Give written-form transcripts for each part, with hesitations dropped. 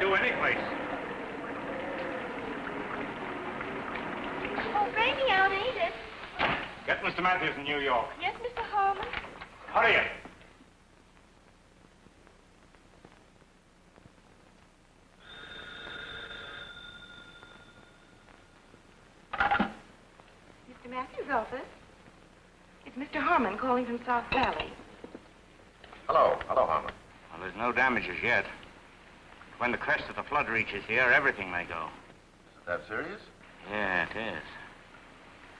do any place. Oh, raining out, ain't it? Get Mr. Matthews in New York. Yes, Mr. Harmon. Hurry it. Mr. Matthews' office. It's Mr. Harmon calling from South Valley. Hello. Hello, Harmon. Well, there's no damages yet. When the crest of the flood reaches here, everything may go. Is it that serious? Yeah, it is.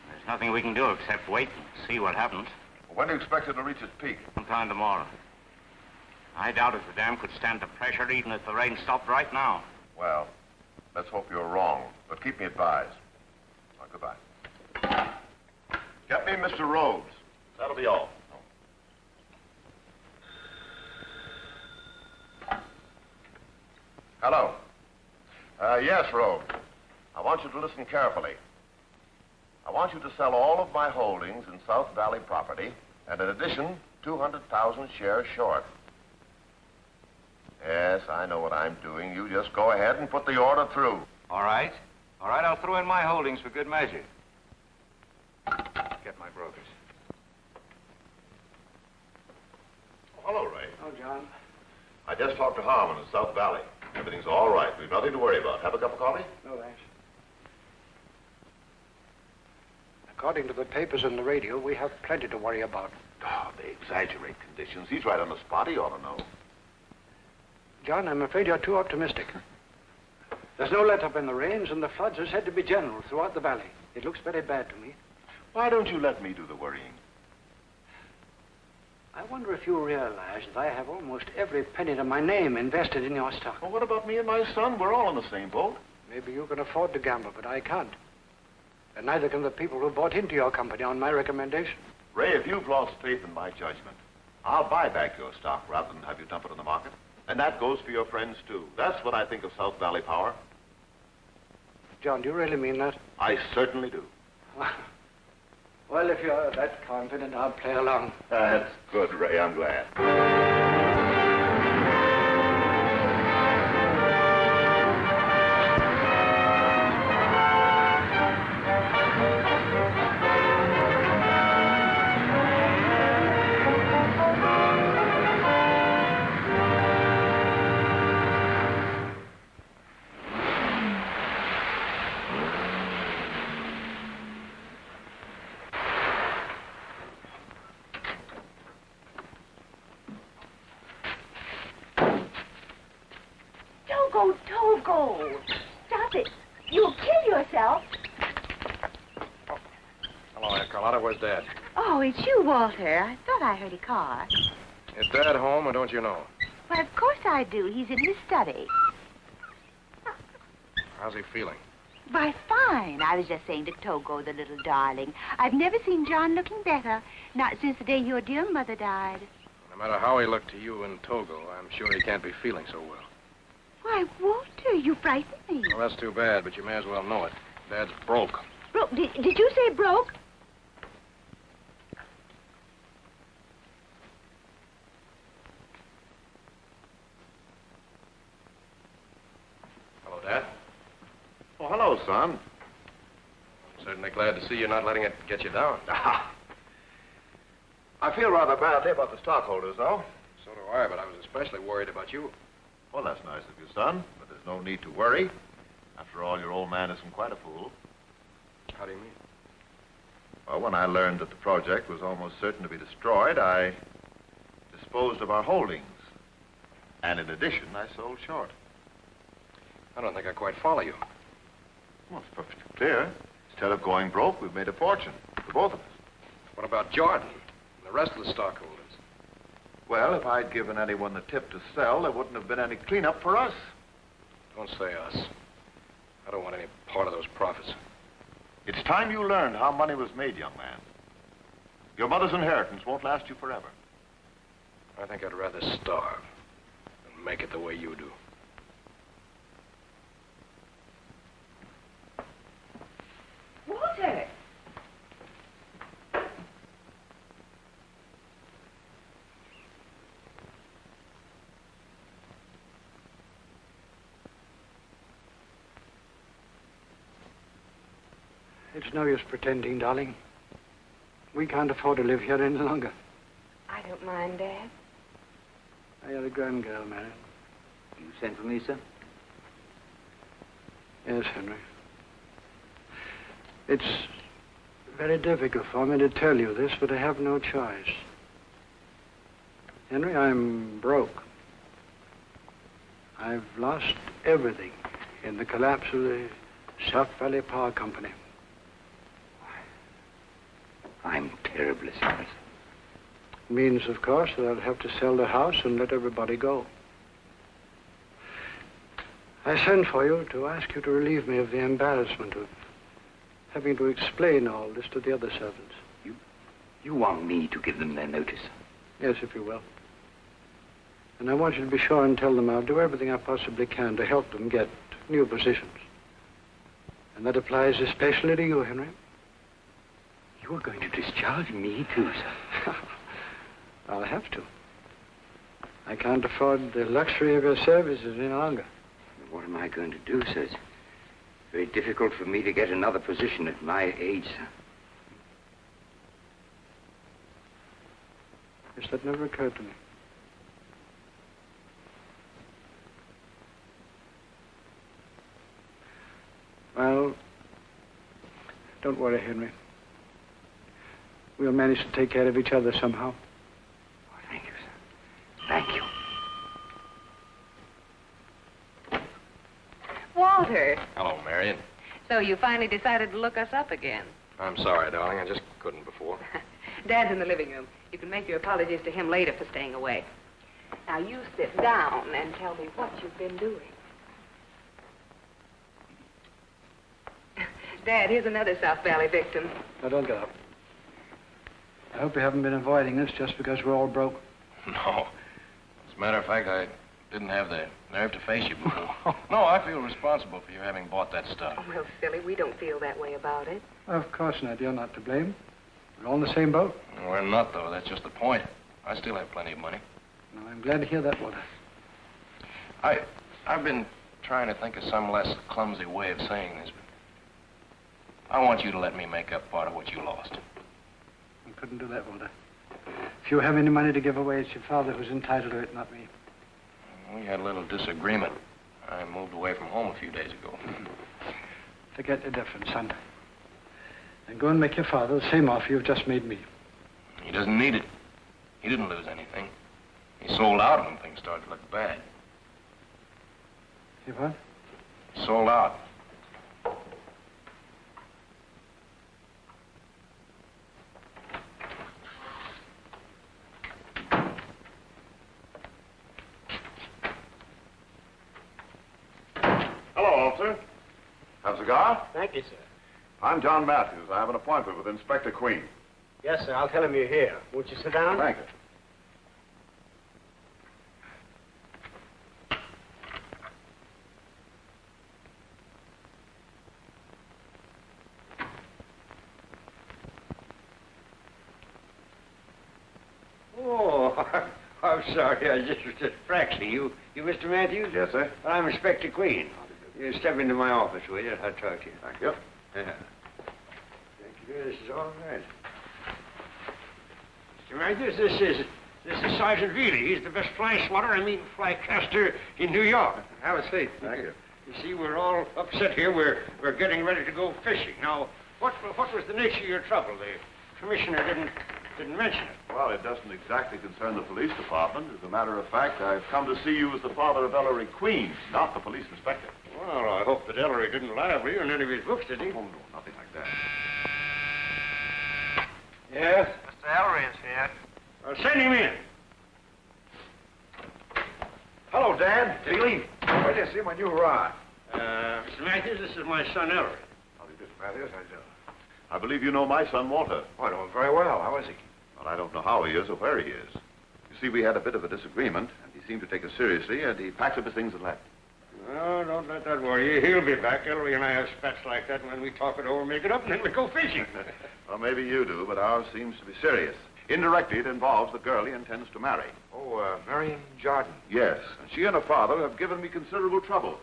There's nothing we can do except wait and see what happens. Well, when do you expect it to reach its peak? Sometime tomorrow. I doubt if the dam could stand the pressure even if the rain stopped right now. Well, let's hope you're wrong, but keep me advised. Well, goodbye. Get me Mr. Rhodes. That'll be all. Hello. Yes, Rhodes. I want you to listen carefully. I want you to sell all of my holdings in South Valley property, and in addition, 200,000 shares short. Yes, I know what I'm doing. You just go ahead and put the order through. All right. All right, I'll throw in my holdings for good measure. Get my brokers. Oh, hello, Ray. Oh, John. I just talked to Harmon in South Valley. Everything's all right. We've nothing to worry about. Have a cup of coffee? No, thanks. According to the papers and the radio, we have plenty to worry about. Oh, they exaggerate conditions. He's right on the spot. He ought to know. John, I'm afraid you're too optimistic. There's no let-up in the rains, and the floods are said to be general throughout the valley. It looks very bad to me. Why don't you let me do the worrying? I wonder if you realize that I have almost every penny to my name invested in your stock. Well, what about me and my son? We're all in the same boat. Maybe you can afford to gamble, but I can't. And neither can the people who bought into your company on my recommendation. Ray, if you've lost faith in my judgment, I'll buy back your stock rather than have you dump it on the market. And that goes for your friends, too. That's what I think of South Valley Power. John, do you really mean that? I certainly do. Well, if you're that confident, I'll play along. That's good, Ray. I'm glad. Togo! Stop it. You'll kill yourself. Oh. Hello there, Carlotta. Where's Dad? Oh, it's you, Walter. I thought I heard a car. Is Dad home, or don't you know? Well, of course I do. He's in his study. How's he feeling? Why, fine. I was just saying to Togo, the little darling, I've never seen John looking better, not since the day your dear mother died. No matter how he looked to you in Togo, I'm sure he can't be feeling so well. Why, Walter, you frightened me. Well, that's too bad, but you may as well know it. Dad's broke. Broke? Did you say broke? Hello, Dad. Oh, hello, son. I'm certainly glad to see you not letting it get you down. I feel rather badly about the stockholders, though. So do I, but I was especially worried about you. Well, that's nice of you, son, but there's no need to worry. After all, your old man isn't quite a fool. How do you mean? Well, when I learned that the project was almost certain to be destroyed, I disposed of our holdings. And in addition, I sold short. I don't think I quite follow you. Well, it's perfectly clear. Instead of going broke, we've made a fortune for both of us. What about Jordan and the rest of the stockholders? Well, if I'd given anyone the tip to sell, there wouldn't have been any cleanup for us. Don't say us. I don't want any part of those profits. It's time you learned how money was made, young man. Your mother's inheritance won't last you forever. I think I'd rather starve than make it the way you do. Walter! It's no use pretending, darling. We can't afford to live here any longer. I don't mind, Dad. You're a grand girl, Marion. You sent for me, sir? Yes, Henry. It's very difficult for me to tell you this, but I have no choice. Henry, I'm broke. I've lost everything in the collapse of the South Valley Power Company. I'm terribly sorry. Means, of course, that I'll have to sell the house and let everybody go. I sent for you to ask you to relieve me of the embarrassment of having to explain all this to the other servants. You want me to give them their notice? Yes, if you will. And I want you to be sure and tell them I'll do everything I possibly can to help them get new positions. And that applies especially to you, Henry. You are going to discharge me, too, sir? I'll have to. I can't afford the luxury of your services any longer. What am I going to do, sir? It's very difficult for me to get another position at my age, sir. Yes, that never occurred to me. Well, don't worry, Henry. We'll manage to take care of each other somehow. Oh, thank you, sir. Thank you. Walter, Hello, Marion. so you finally decided to look us up again. I'm sorry, darling. I just couldn't before. Dad's in the living room. You can make your apologies to him later for staying away. Now, you sit down and tell me what you've been doing. Dad, here's another South Valley victim. Now, don't get up. I hope you haven't been avoiding us just because we're all broke. No. As a matter of fact, I didn't have the nerve to face you before. No, I feel responsible for you having bought that stuff. Oh, well, silly, we don't feel that way about it. Of course not. You're not to blame. We're all in the same boat. We're not, though. That's just the point. I still have plenty of money. Well, I'm glad to hear that, Walter. I've been trying to think of some less clumsy way of saying this, but I want you to let me make up part of what you lost. I couldn't do that, Walter. If you have any money to give away, it's your father who's entitled to it, not me. We had a little disagreement. I moved away from home a few days ago. Forget the difference, son. And go and make your father the same offer you've just made me. He doesn't need it. He didn't lose anything. He sold out when things started to look bad. You what? He sold out. Hello, officer. Have a cigar? Thank you, sir. I'm John Matthews. I have an appointment with Inspector Queen. Yes, sir. I'll tell him you're here. Won't you sit down? Thank you. Oh, I'm sorry. I just was just practicing. You Mr. Matthews? Yes, sir. I'm Inspector Queen. You step into my office, will you? I'll talk to you. Thank you. Yeah. Thank you. This is all right. Mr. Matthews, this is Sergeant Veely. He's the best fly fly caster in New York. Have a seat. Thank you. You see, we're all upset here. We're getting ready to go fishing. Now, what was the nature of your trouble? The commissioner didn't mention it. Well, it doesn't exactly concern the police department. As a matter of fact, I've come to see you as the father of Ellery Queen, not the police inspector. Well, I hope that Ellery didn't lie over you in any of his books, did he? Oh, no, nothing like that. Yes? Mr. Ellery is here. Well, send him in. Hello, Dan. Veely. Where did you see my new rod? Mr. Matthews, this is my son, Ellery. How do you do, Matthews? How do you do? I believe you know my son, Walter. Oh, I know him very well. How is he? Well, I don't know how he is or where he is. You see, we had a bit of a disagreement, and he seemed to take us seriously, and he packed up his things and left. No, don't let that worry you. He'll be back. Ellery and I have spats like that, and when we talk it over, make it up, and then we go fishing. Well, maybe you do, but ours seems to be serious. Indirectly, it involves the girl he intends to marry. Oh, Marion Jordan. Yes, and she and her father have given me considerable trouble.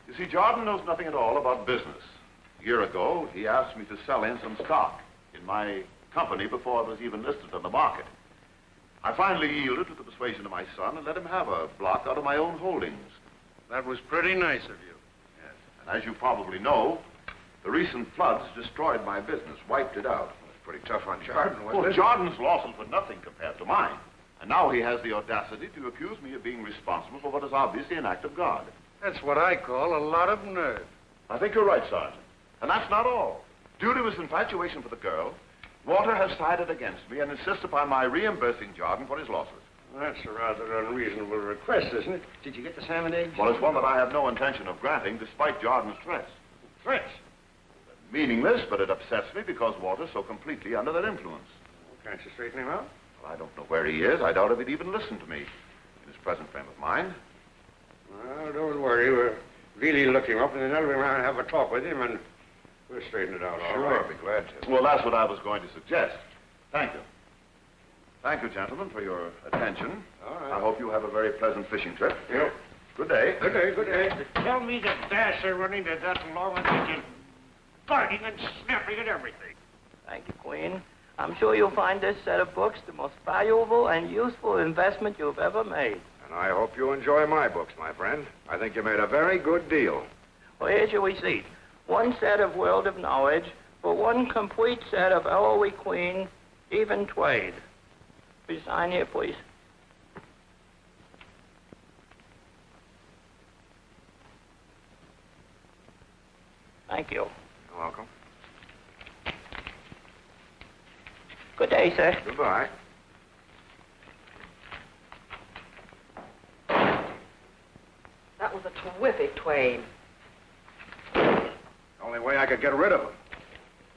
You see, Jordan knows nothing at all about business. A year ago, he asked me to sell in some stock in my company before it was even listed on the market. I finally yielded to the persuasion of my son and let him have a block out of my own holdings. That was pretty nice of you. Yes. And as you probably know, the recent floods destroyed my business, wiped it out. It was pretty tough on Jordan, wasn't Well, it? Jordan's losses were nothing compared to mine. And now he has the audacity to accuse me of being responsible for what is obviously an act of God. That's what I call a lot of nerve. I think you're right, Sergeant. And that's not all. Due to his infatuation for the girl, Walter has sided against me and insists upon my reimbursing Jordan for his losses. That's a rather unreasonable request, isn't it? Did you get the salmon eggs? Well, it's one that I have no intention of granting, despite Jordan's threats. Threats? Meaningless, but it upsets me because Walter's so completely under that influence. Can't you straighten him out? Well, I don't know where he is. I doubt if he'd even listen to me in his present frame of mind. Well, don't worry. We'll really look him up and then I'll be around and have a talk with him and we'll straighten it out all right. I'll be glad to. Well, that's what I was going to suggest. Thank you. Thank you, gentlemen, for your attention. All right. I hope you have a very pleasant fishing trip. Yep. Good day. Good day, good day. Tell me the dash are running to that long and just biting and snapping at everything. Thank you, Queen. I'm sure you'll find this set of books the most valuable and useful investment you've ever made. And I hope you enjoy my books, my friend. I think you made a very good deal. Well, here's your receipt. One set of World of Knowledge for one complete set of Ellery Queen, even trade. Will you sign here, please? Thank you. You're welcome. Good day, sir. Goodbye. That was a terrific trade. The only way I could get rid of him.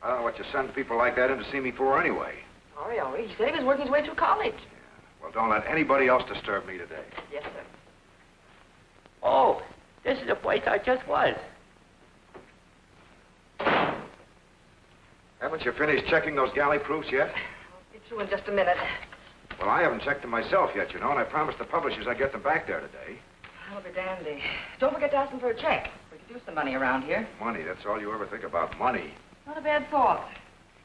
I don't know what you send people like that in to see me for anyway. Sorry. He said he was working his way through college. Well, don't let anybody else disturb me today. Yes, sir. Oh, this is the place I just was. Haven't you finished checking those galley proofs yet? I'll be through in just a minute. Well, I haven't checked them myself yet, you know, and I promised the publishers I'd get them back there today. That'll be dandy. Don't forget to ask them for a check. We could use some money around here. Money, that's all you ever think about, money. Not a bad thought.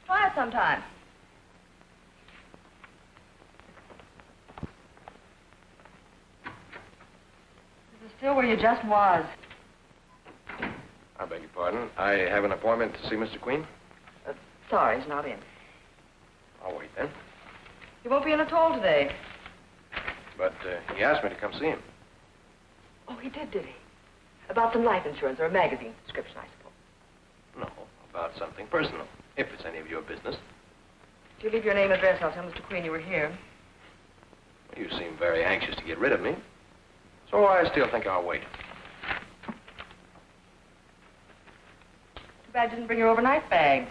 Try it sometime. This is still where you just was. I beg your pardon. I have an appointment to see Mr. Queen. Sorry, he's not in. I'll wait then. He won't be in at all today. But he asked me to come see him. Oh, he did he? About some life insurance or a magazine subscription, I suppose. No, about something personal, if it's any of your business. If you leave your name and address, I'll tell Mr. Queen you were here. You seem very anxious to get rid of me. So I still think I'll wait. Too bad you didn't bring your overnight bag.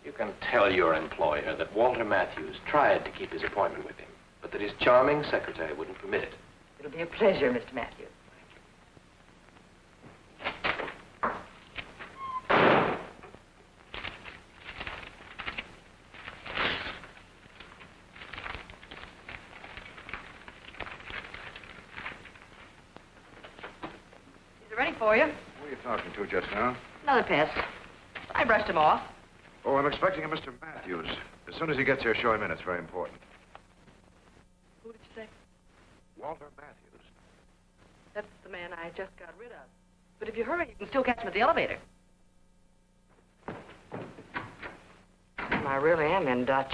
You can tell your employer that Walter Matthews tried to keep his appointment with him, but that his charming secretary wouldn't permit it. It'll be a pleasure, Mr. Matthews. Is it ready for you? Who are you talking to just now? Another pest. I brushed him off. Oh, I'm expecting a Mr. Matthews. As soon as he gets here, show him in. It's very important. Who did you say? Walter Matthews. That's the man I just got rid of. But if you hurry, you can still catch him at the elevator. I really am in Dutch.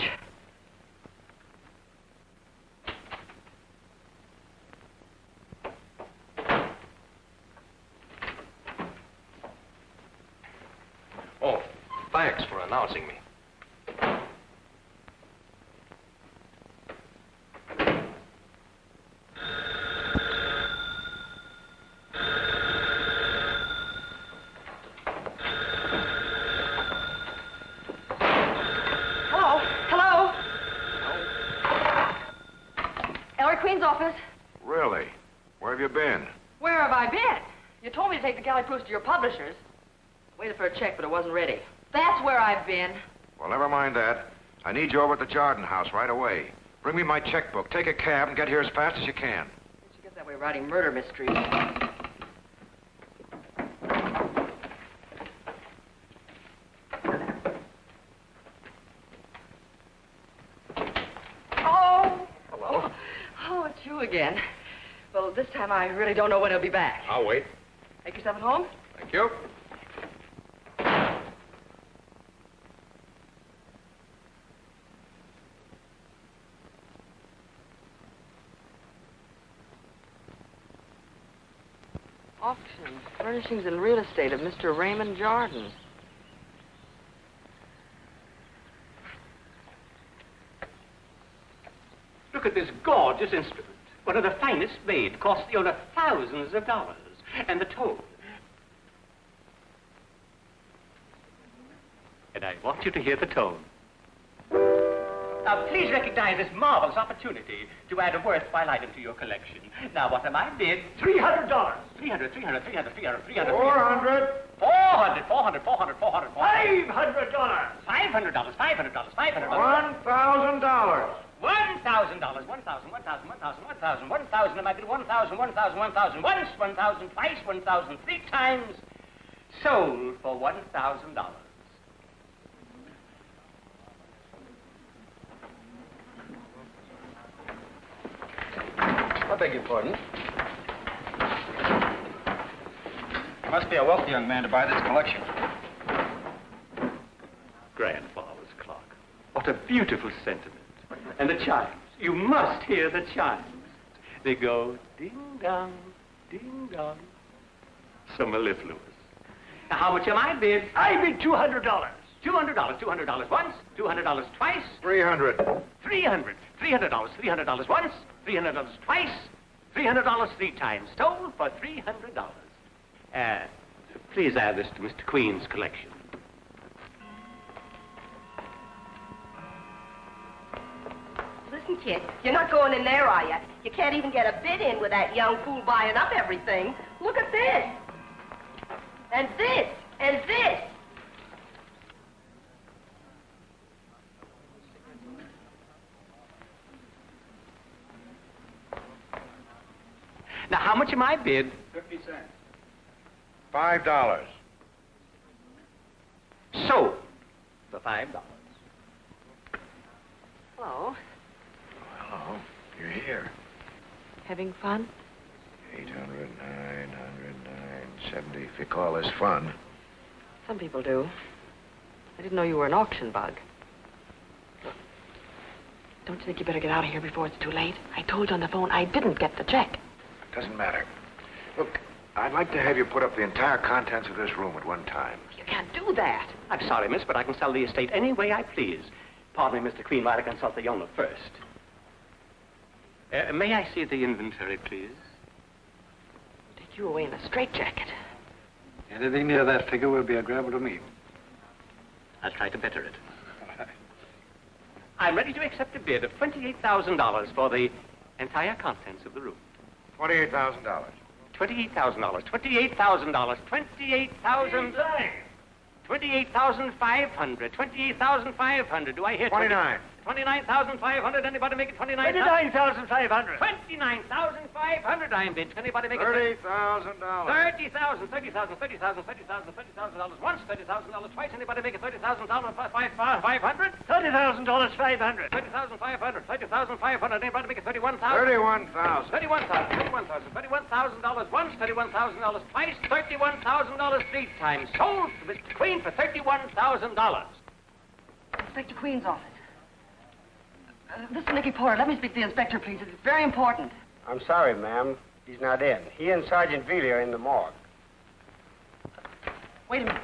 Oh, thanks for announcing me. Hello? Ellery Queen's office. Really? Where have you been? Where have I been? You told me to take the galley proofs to your publishers. Waited for a check, but it wasn't ready. That's where I've been. Well, never mind that. I need you over at the Jordan house right away. Bring me my checkbook. Take a cab and get here as fast as you can. You get that way writing murder mysteries. Well, this time I really don't know when he'll be back. I'll wait. Make yourself at home. Thank you. Auctions, furnishings, and real estate of Mr. Raymond Jordan. Look at this gorgeous instrument. One of the finest made. Cost the owner thousands of dollars. And the tone. And I want you to hear the tone. Now, please recognize this marvelous opportunity to add a worthwhile item to your collection. Now, what am I bid? $300. $300. $400. $500. $1,000. Am I bid 1,000, 1,000, 1,000 once, 1,000 twice, 1,000 three times. Sold for $1,000. I beg your pardon. You must be a wealthy young man to buy this collection. Grandfather's clock. What a beautiful sentiment. And the chimes. You must hear the chimes. They go ding-dong, ding-dong. So mellifluous. Now, how much am I bid? I bid $200. $200 once, $200 twice. $300. $300 once, $300 twice, $300 three times. Sold for $300. Please add this to Mr. Queen's collection. Listen, kid, you're not going in there, are you? You can't even get a bid in with that young fool buying up everything. Look at this. And this. And this. Now, how much am I bid? 50 cents. $5. Sold for $5. Hello. Hello. You're here. Having fun? 800, 900, 970. If you call this fun. Some people do. I didn't know you were an auction bug. Don't you think you better get out of here before it's too late? I told you on the phone I didn't get the check. Doesn't matter. Look, I'd like to have you put up the entire contents of this room at one time. You can't do that. I'm sorry, miss, but I can sell the estate any way I please. Pardon me, Mr. Queen, while I consult the owner first. May I see the inventory, please? Take you away in a straitjacket. Anything near that figure will be agreeable to me. I'll try to better it. I'm ready to accept a bid of $28,000 for the entire contents of the room. $28,000. $28,000. $28,000. $28,500. $28,500. Do I hear 29. 29,500. Anybody make it 29? 29,500. 29,500. I'm bid. Anybody make it $30,000. 30,000. 30,000. 30,000. 30,000. $30,000 once. $30,000 twice. Anybody make it $30,000? 500. $30,000, 500. 30,500. 30,500. Anybody make it 31,000? 31,000. 31,000. 31,000. $31,000 once. $31,000 twice. $31,000 three times. Sold to Mr. Queen for $31,000. Inspector Queen's office. This is Nikki Porter. Let me speak to the inspector, please. It's very important. I'm sorry, ma'am. He's not in. He and Sergeant Veely are in the morgue. Wait a minute.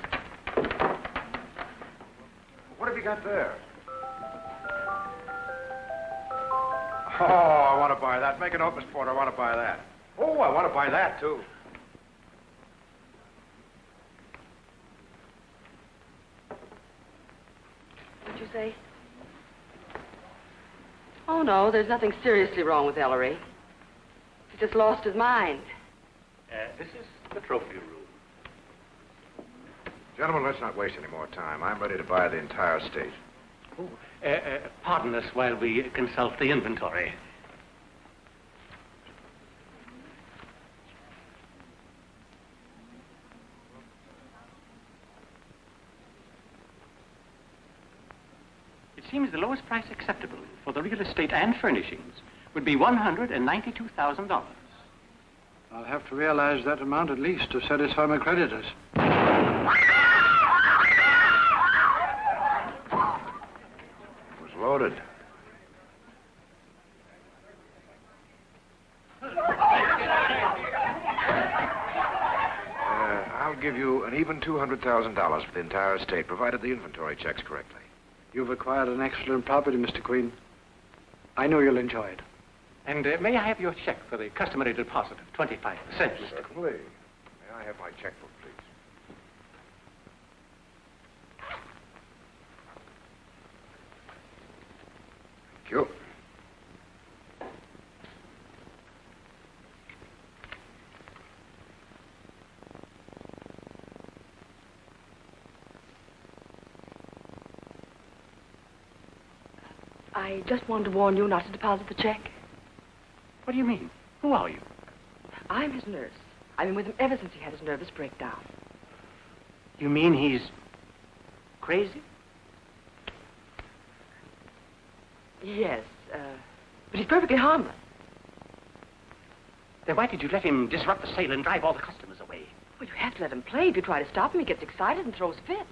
What have you got there? Oh, I want to buy that. Make a note, Miss Porter. I want to buy that. Oh, I want to buy that, too. What'd you say? Oh, no, there's nothing seriously wrong with Ellery. He just lost his mind. This is the trophy room. Gentlemen, let's not waste any more time. I'm ready to buy the entire estate. Oh, pardon us while we consult the inventory. It seems the lowest price acceptable for the real estate and furnishings would be $192,000. I'll have to realize that amount at least to satisfy my creditors. It was loaded. I'll give you an even $200,000 for the entire estate, provided the inventory checks correctly. You've acquired an excellent property, Mr. Queen. I know you'll enjoy it. And may I have your check for the customary deposit of 25%, Mr. Queen? Certainly. May I have my checkbook, please? Thank you. I just wanted to warn you not to deposit the check. What do you mean? Who are you? I'm his nurse. I've been with him ever since he had his nervous breakdown. You mean he's crazy? Yes, but he's perfectly harmless. Then why did you let him disrupt the sale and drive all the customers away? Well, you have to let him play. If you try to stop him, he gets excited and throws fits.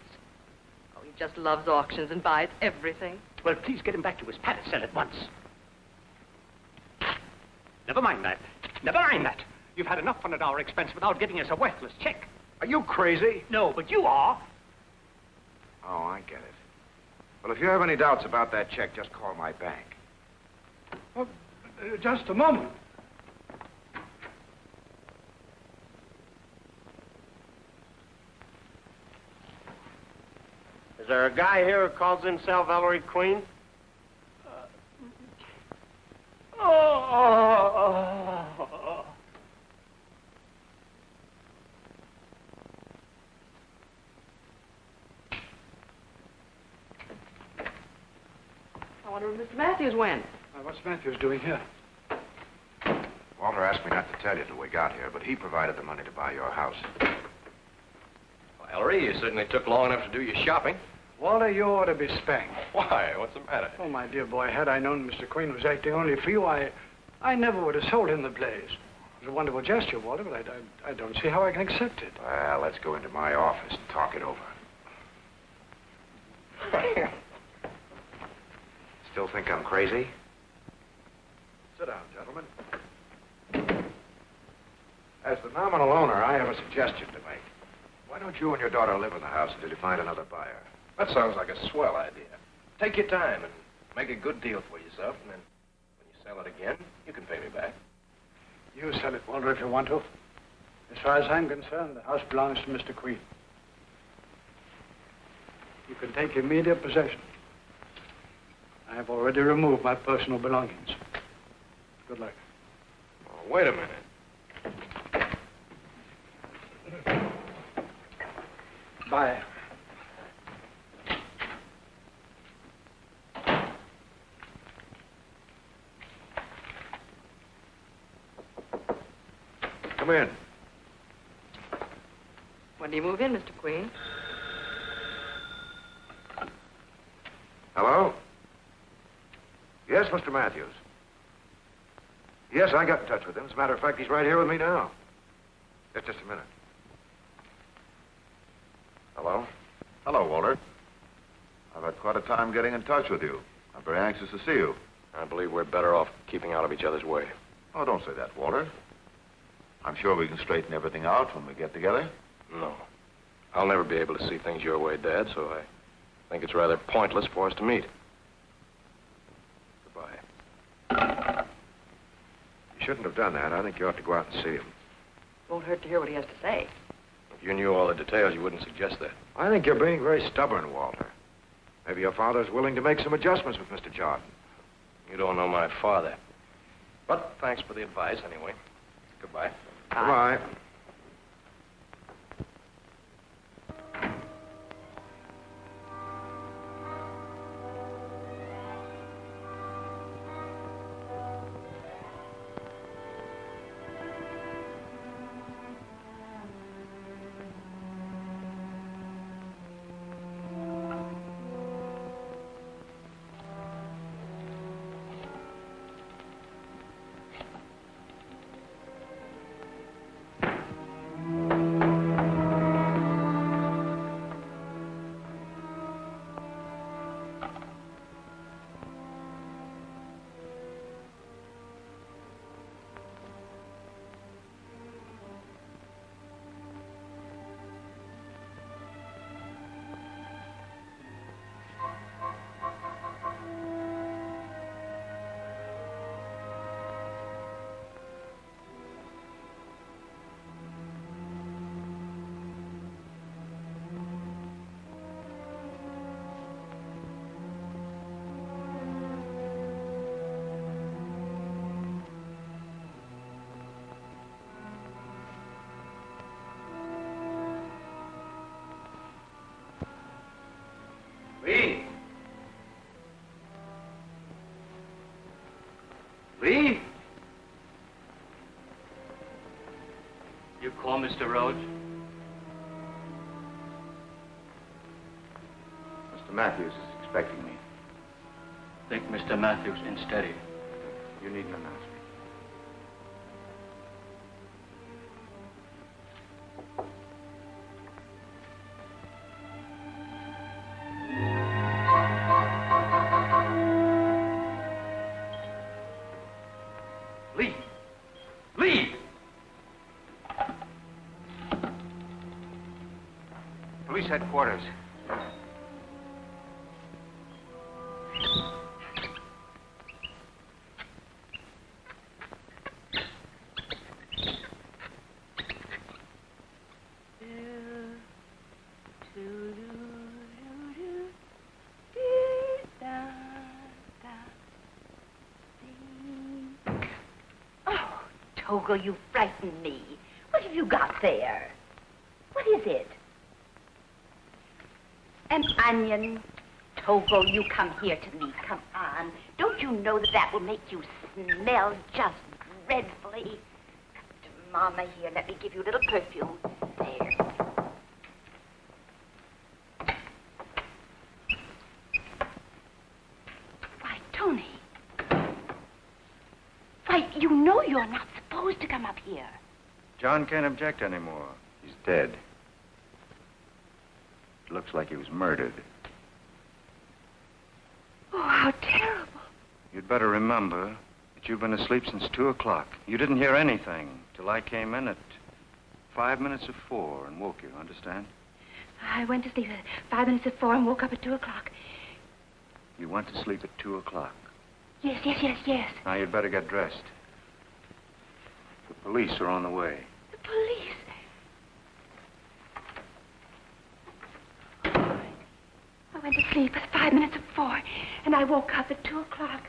Oh, he just loves auctions and buys everything. Well, please get him back to his paddock cell at once. Never mind that. Never mind that. You've had enough fun at our expense without giving us a worthless check. Are you crazy? No, but you are. Oh, I get it. Well, if you have any doubts about that check, just call my bank. Oh, just a moment. Is there a guy here who calls himself Ellery Queen? I wonder if Mr. Matthews went. What's Matthews doing here? Walter asked me not to tell you till we got here, but he provided the money to buy your house. Well, Ellery, you certainly took long enough to do your shopping. Walter, you ought to be spanked. Why? What's the matter? Oh, my dear boy, had I known Mr. Queen was acting only for you, I never would have sold him the place. It was a wonderful gesture, Walter, but I don't see how I can accept it. Well, let's go into my office and talk it over. Still think I'm crazy? Sit down, gentlemen. As the nominal owner, I have a suggestion to make. Why don't you and your daughter live in the house until you find another buyer? That sounds like a swell idea. Take your time and make a good deal for yourself, and then when you sell it again, you can pay me back. You sell it, Walter, if you want to. As far as I'm concerned, the house belongs to Mr. Queen. You can take immediate possession. I have already removed my personal belongings. Good luck. Oh, wait a minute. Bye. Come in. When do you move in, Mr. Queen? Hello? Yes, Mr. Matthews. Yes, I got in touch with him. As a matter of fact, he's right here with me now. Just a minute. Hello? Hello, Walter. I've had quite a time getting in touch with you. I'm very anxious to see you. I believe we're better off keeping out of each other's way. Oh, don't say that, Walter. I'm sure we can straighten everything out when we get together. No. I'll never be able to see things your way, Dad, so I think it's rather pointless for us to meet. Goodbye. You shouldn't have done that. I think you ought to go out and see him. Won't hurt to hear what he has to say. If you knew all the details, you wouldn't suggest that. I think you're being very stubborn, Walter. Maybe your father's willing to make some adjustments with Mr. Jordan. You don't know my father. But thanks for the advice, anyway. Goodbye. Goodbye. Lee? You call Mr. Rhodes? Mr. Matthews is expecting me. Think Mr. Matthews in steady. You needn't announce me. Lee! Lee! Police headquarters. Togo, you frightened me. What have you got there? What is it? An onion. Togo, you come here to me. Come on. Don't you know that that will make you smell just dreadfully? Mama, here, let me give you a little perfume. There. Why, Tony. Why, you know you're not supposed to come up here. John can't object anymore. He's dead. It looks like he was murdered. Oh, how terrible. You'd better remember that you've been asleep since 2 o'clock. You didn't hear anything till I came in at 5 minutes of 4 and woke you, understand? I went to sleep at 5 minutes of 4 and woke up at 2 o'clock. You went to sleep at 2 o'clock. Yes. Now you'd better get dressed. The police are on the way. The police? I went to sleep at 5 minutes of 4, and I woke up at 2 o'clock.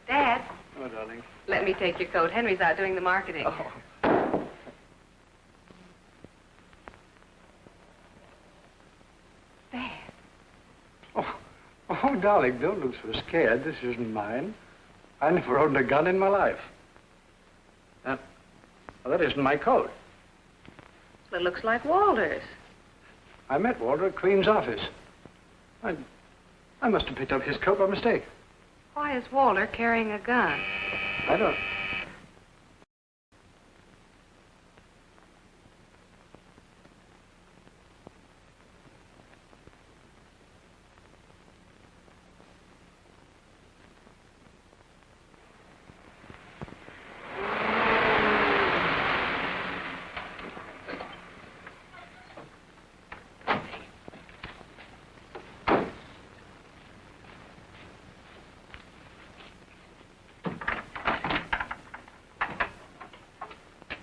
Dad, Oh, darling. let me take your coat. Henry's out doing the marketing. Oh. Dad. Oh, darling, don't look so scared. This isn't mine. I never owned a gun in my life. Well, that isn't my coat. It looks like Walter's. I met Walter at Queen's office. I must have picked up his coat by mistake. Why is Walter carrying a gun? I don't...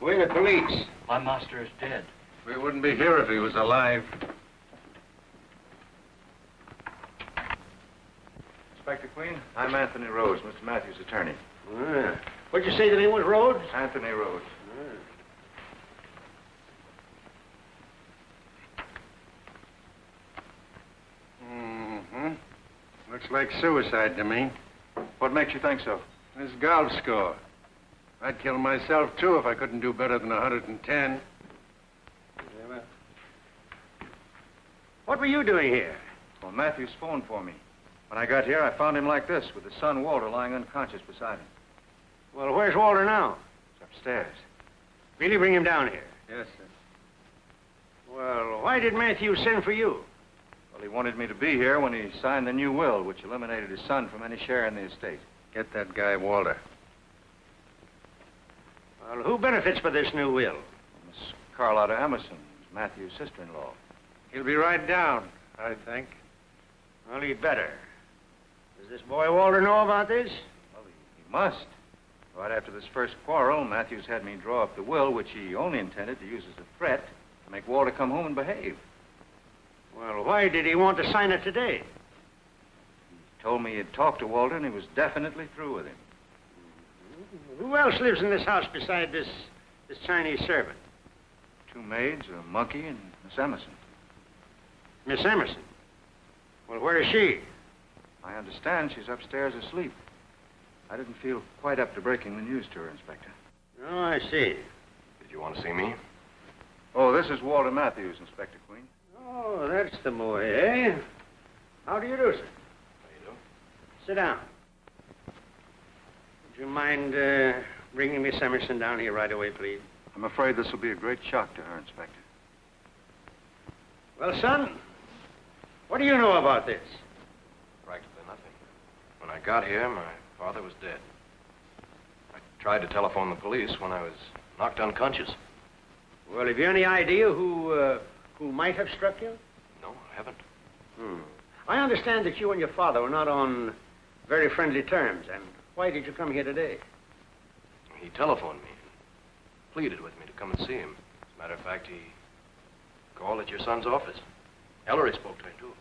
We're the police. My master is dead. We wouldn't be here if he was alive. Inspector Queen, I'm Anthony Rhodes, Mr. Matthews' attorney. Ah. What'd you say the name was, Rhodes? Anthony Rhodes. Mm-hmm. Looks like suicide to me. What makes you think so? This golf score. I'd kill myself, too, if I couldn't do better than 110. What were you doing here? Well, Matthews phoned for me. When I got here, I found him like this, with his son Walter lying unconscious beside him. Well, where's Walter now? He's upstairs. Will you bring him down here? Yes, sir. Well, why did Matthew send for you? Well, he wanted me to be here when he signed the new will, which eliminated his son from any share in the estate. Get that guy, Walter. Well, who benefits by this new will? Miss Carlotta Emerson, Matthew's sister-in-law. He'll be right down, I think. Well, he'd better. Does this boy Walter know about this? Well, he must. Right after this first quarrel, Matthews had me draw up the will, which he only intended to use as a threat to make Walter come home and behave. Well, why did he want to sign it today? He told me he'd talked to Walter and he was definitely through with him. Who else lives in this house beside this Chinese servant? 2 maids, a monkey, and Miss Emerson. Miss Emerson? Well, where is she? I understand she's upstairs asleep. I didn't feel quite up to breaking the news to her, Inspector. Oh, I see. Did you want to see me? Oh, this is Walter Matthews, Inspector Queen. Oh, that's the boy, eh? How do you do, sir? How you do? Sit down. Would you mind bringing Miss Emerson down here right away, please? I'm afraid this will be a great shock to her, Inspector. Well, son, what do you know about this? Practically nothing. When I got here, my father was dead. I tried to telephone the police when I was knocked unconscious. Well, have you any idea who might have struck you? No, I haven't. I understand that you and your father were not on very friendly terms, and why did you come here today? He telephoned me and pleaded with me to come and see him. As a matter of fact, he called at your son's office. Ellery spoke to him, too.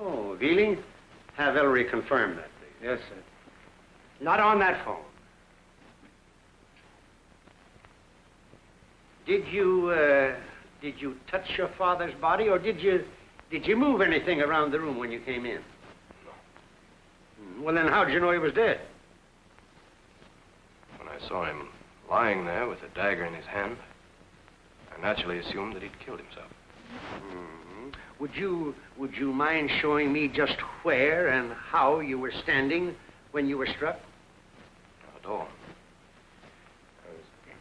Oh, really? Have Ellery confirm that, please. Yes, sir. Not on that phone. Did you touch your father's body, or did you move anything around the room when you came in? No. Well, then how did you know he was dead? When I saw him lying there with a dagger in his hand, I naturally assumed that he'd killed himself. Would you mind showing me just where and how you were standing when you were struck? Not at all.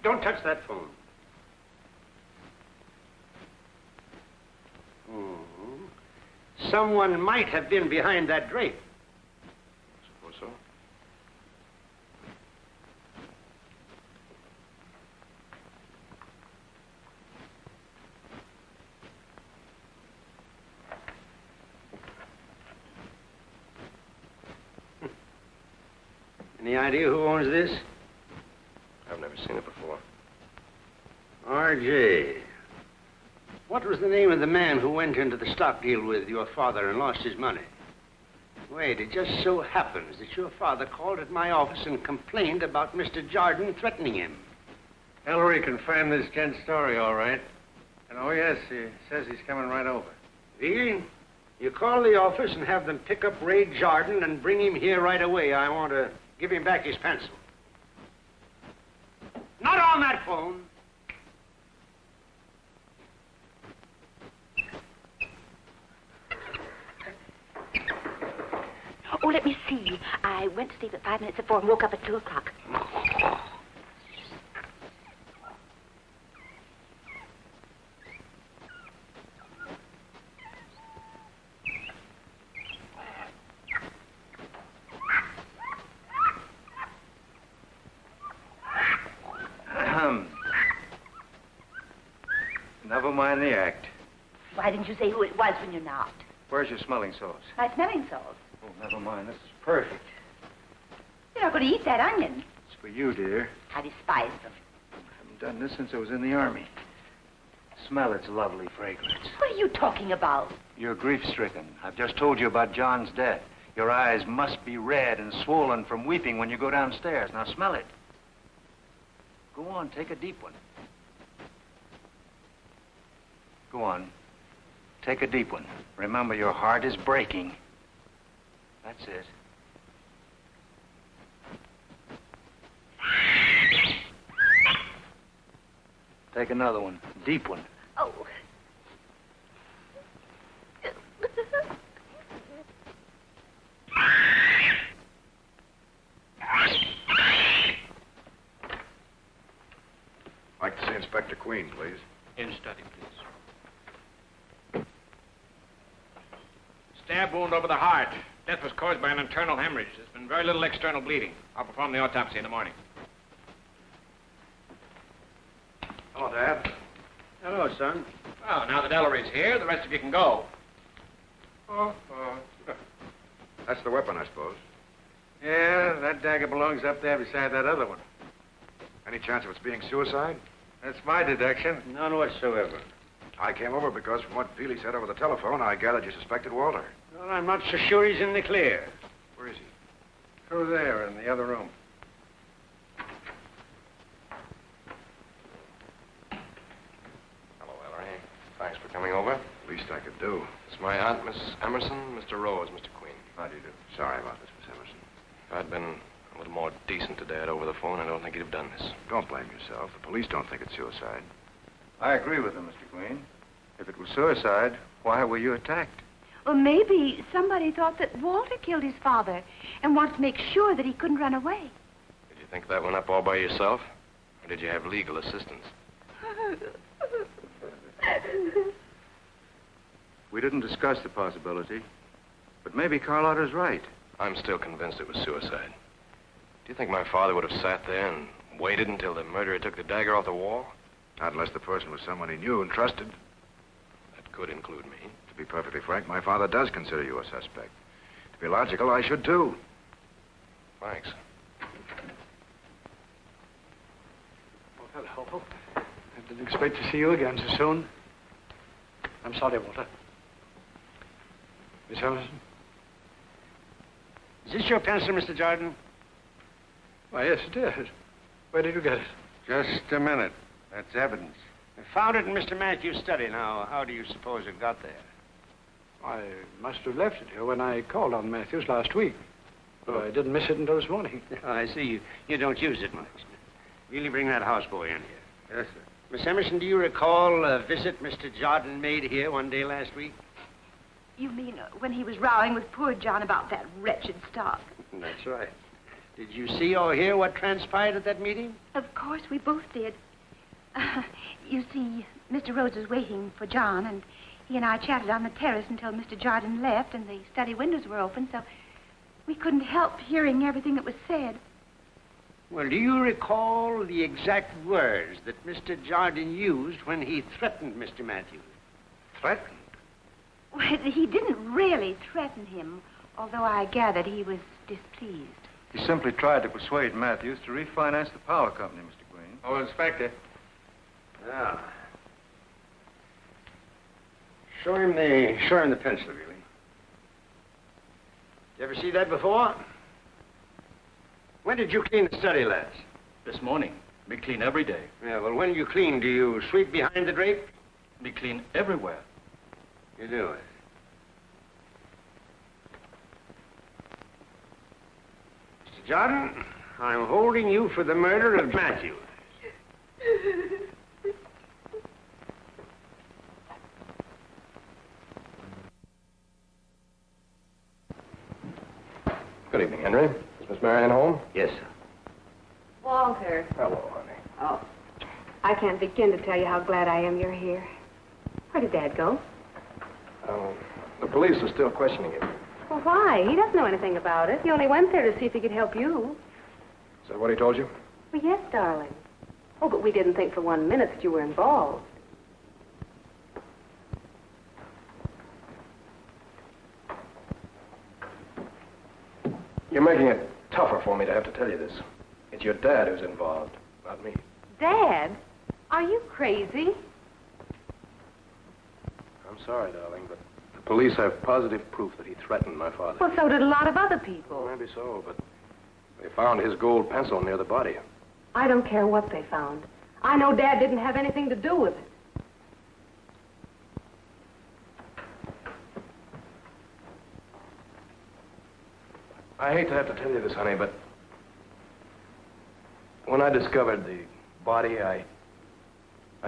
Don't touch that phone. Someone might have been behind that drape. Suppose so. Any idea who owns this? I've never seen it before. R.J. What was the name of the man who went into the stock deal with your father and lost his money? Wait, it just so happens that your father called at my office and complained about Mr. Jordan threatening him. Ellery confirmed this gent's story, all right. And oh, yes, he says he's coming right over. Really? You call the office and have them pick up Ray Jordan and bring him here right away. I want to give him back his pencil. Not on that phone. Oh, let me see. I went to sleep at 5 minutes before and woke up at 2 o'clock. Never mind the act. Why didn't you say who it was when you knocked? Where's your smelling salts? My smelling salts. Oh, never mind. This is perfect. You're not going to eat that onion. It's for you, dear. I despise them. I haven't done this since I was in the Army. Smell its lovely fragrance. What are you talking about? You're grief-stricken. I've just told you about John's death. Your eyes must be red and swollen from weeping when you go downstairs. Now smell it. Go on, take a deep one. Go on. Take a deep one. Remember, your heart is breaking. That's it. Take another one. Deep one. Oh. I'd like to see Inspector Queen, please. In study, please. Stab wound over the heart. Death was caused by an internal hemorrhage. There's been very little external bleeding. I'll perform the autopsy in the morning. Hello, Dad. Hello, son. Well, now that Ellery's here, the rest of you can go. That's the weapon, I suppose. Yeah, that dagger belongs up there beside that other one. Any chance of its being suicide? That's my deduction. None whatsoever. I came over because from what Feely said over the telephone, I gathered you suspected Walter. Well, I'm not so sure he's in the clear. Where is he? Through there, in the other room. Hello, Ellery. Thanks for coming over. Least I could do. It's my aunt, Miss Emerson, Mr. Rose, Mr. Queen. How do you do? Sorry about this, Miss Emerson. If I'd been a little more decent to Dad over the phone, I don't think he'd have done this. Don't blame yourself. The police don't think it's suicide. I agree with him, Mr. Queen. If it was suicide, why were you attacked? Well, maybe somebody thought that Walter killed his father and wanted to make sure that he couldn't run away. Did you think that one up all by yourself? Or did you have legal assistance? We didn't discuss the possibility, but maybe Carlotta's right. I'm still convinced it was suicide. Do you think my father would have sat there and waited until the murderer took the dagger off the wall? Not unless the person was someone he knew and trusted. That could include me. To be perfectly frank, my father does consider you a suspect. To be logical, I should too. Thanks. Oh, hello. I didn't expect to see you again so soon. I'm sorry, Walter. Miss Emerson? Is this your pencil, Mr. Jordan? Why, yes, it is. Where did you get it? Just a minute. That's evidence. I found it in Mr. Matthews' study. Now, how do you suppose it got there? I must have left it here when I called on Matthews last week. But I didn't miss it until this morning. Oh, I see. You don't use it much. Really bring that houseboy in here. Yes, sir. Miss Emerson, do you recall a visit Mr. Jordan made here one day last week? You mean when he was rowing with poor John about that wretched stock? That's right. Did you see or hear what transpired at that meeting? Of course, we both did. You see, Mr. Rhodes was waiting for John, and he and I chatted on the terrace until Mr. Jordan left and the study windows were open, so we couldn't help hearing everything that was said. Well, do you recall the exact words that Mr. Jordan used when he threatened Mr. Matthews? Threatened? Well, he didn't really threaten him, although I gathered he was displeased. He simply tried to persuade Matthews to refinance the power company, Mr. Queen. Oh, Inspector. Now, show him the pencil, really. You ever see that before? When did you clean the study last? This morning. We clean every day. Yeah, well, when you clean, do you sweep behind the drape? We clean everywhere. You do it. Mr. Jordan, I'm holding you for the murder of Matthews. Good evening, Henry. Is Miss Marion home? Yes, sir. Walter. Hello, honey. Oh, I can't begin to tell you how glad I am you're here. Where did Dad go? The police are still questioning him. Well, why? He doesn't know anything about it. He only went there to see if he could help you. Is that what he told you? Well, yes, darling. Oh, but we didn't think for 1 minute that you were involved. You're making it tougher for me to have to tell you this. It's your dad who's involved, not me. Dad? Are you crazy? I'm sorry, darling, but the police have positive proof that he threatened my father. Well, so did a lot of other people. Maybe so, but they found his gold pencil near the body. I don't care what they found. I know Dad didn't have anything to do with it. I hate to have to tell you this, honey, but when I discovered the body, I